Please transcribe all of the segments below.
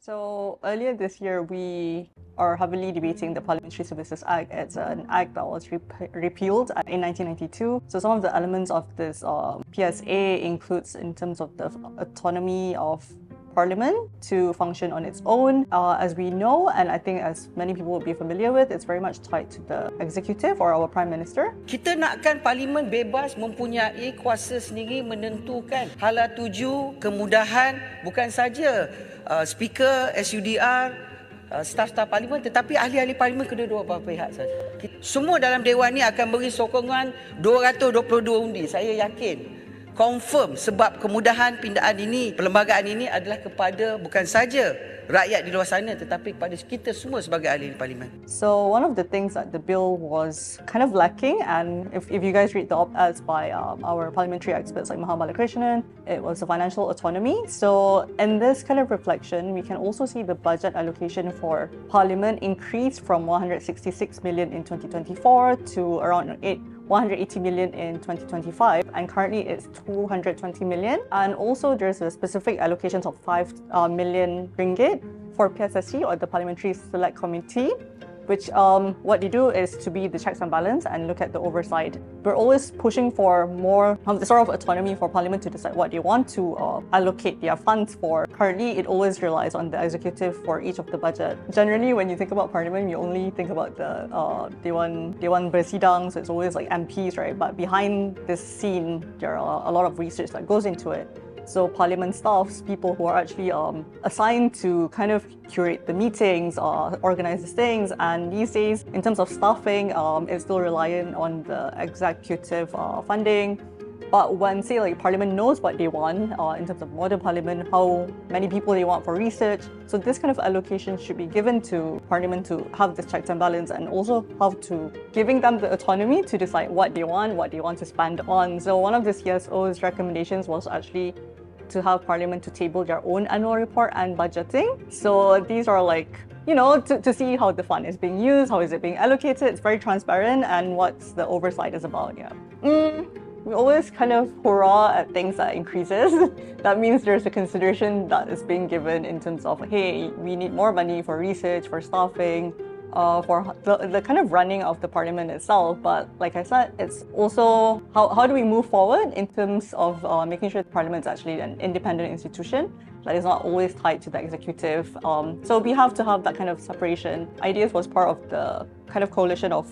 So earlier this year, we are heavily debating the Parliamentary Services Act. It's an act that was repealed in 1992. So some of the elements of this PSA includes in terms of the autonomy of Parliament to function on its own. As we know, and I think as many people will be familiar with, it's very much tied to the executive or our Prime Minister. Kita nakkan Parlimen bebas mempunyai kuasa sendiri menentukan hala tuju kemudahan bukan saja Speaker, SUDR, staf-staf Parlimen tetapi ahli-ahli Parlimen kedua-dua pihak saja. Semua dalam Dewan ni akan beri sokongan 222 undi, saya yakin. Confirm sebab kemudahan pindaan ini, perlembagaan ini adalah kepada bukan saja rakyat di luar sana tetapi kepada kita semua sebagai ahli parlimen. So one of the things that the bill was kind of lacking, and if you guys read the op-eds by our parliamentary experts like Muhammad Krishnan, it was the financial autonomy. So in this kind of reflection, we can also see the budget allocation for Parliament increased from 166 million in 2024 to around 180 million in 2025, and currently it's 220 million. And also there's a specific allocations of 5 million ringgit for PSSC, or the Parliamentary Select Committee, which what they do is to be the checks and balance and look at the oversight. We're always pushing for more of the sort of autonomy for Parliament to decide what they want to allocate their funds for. Currently, it always relies on the executive for each of the budget. Generally, when you think about Parliament, you only think about the Dewan Bersidang, so it's always like MPs, right? But behind this scene, there are a lot of research that goes into it. So Parliament staffs, people who are actually assigned to kind of curate the meetings, organize these things, and these days, in terms of staffing, it's still reliant on the executive funding. But when, say, like Parliament knows what they want in terms of modern Parliament, how many people they want for research, so this kind of allocation should be given to Parliament to have this checks and balance, and also have to giving them the autonomy to decide what they want to spend on. So one of the CSO's recommendations was actually to have Parliament to table their own annual report and budgeting. So these are like, you know, to see how the fund is being used, how is it being allocated. It's very transparent, and what's the oversight is about. Yeah. We always kind of hurrah at things that increases. That means there's a consideration that is being given in terms of, hey, we need more money for research, for staffing, for the kind of running of the Parliament itself. But like I said, it's also how do we move forward in terms of making sure the Parliament is actually an independent institution that is not always tied to the executive. So we have to have that kind of separation. Ideas was part of the kind of coalition of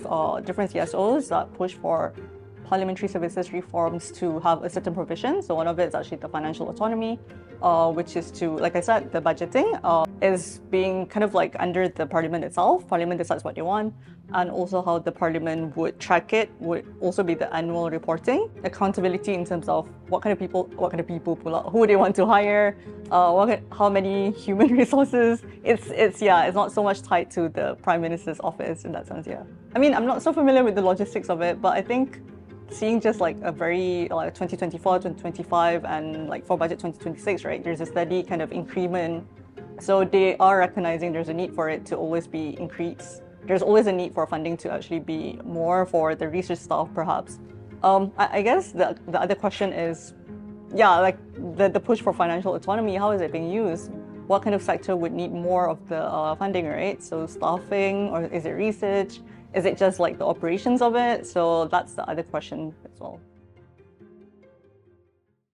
different CSOs that push for parliamentary services reforms to have a certain provision. So one of it is actually the financial autonomy, which is to, like I said, the budgeting is being kind of like under the Parliament itself. Parliament decides what they want, and also how the Parliament would track it would also be the annual reporting, accountability in terms of what kind of people pull out, who they want to hire, how many human resources. It's not so much tied to the Prime Minister's office in that sense. Yeah, I mean, I'm not so familiar with the logistics of it, but I think seeing just like a very 2024, 2025, and like for budget 2026, right? There's a steady kind of increment. So they are recognizing there's a need for it to always be increased. There's always a need for funding to actually be more for the research staff, perhaps. I guess the other question is, yeah, like the push for financial autonomy, how is it being used? What kind of sector would need more of the funding, right? So staffing, or is it research? Is it just like the operations of it? So that's the other question as well.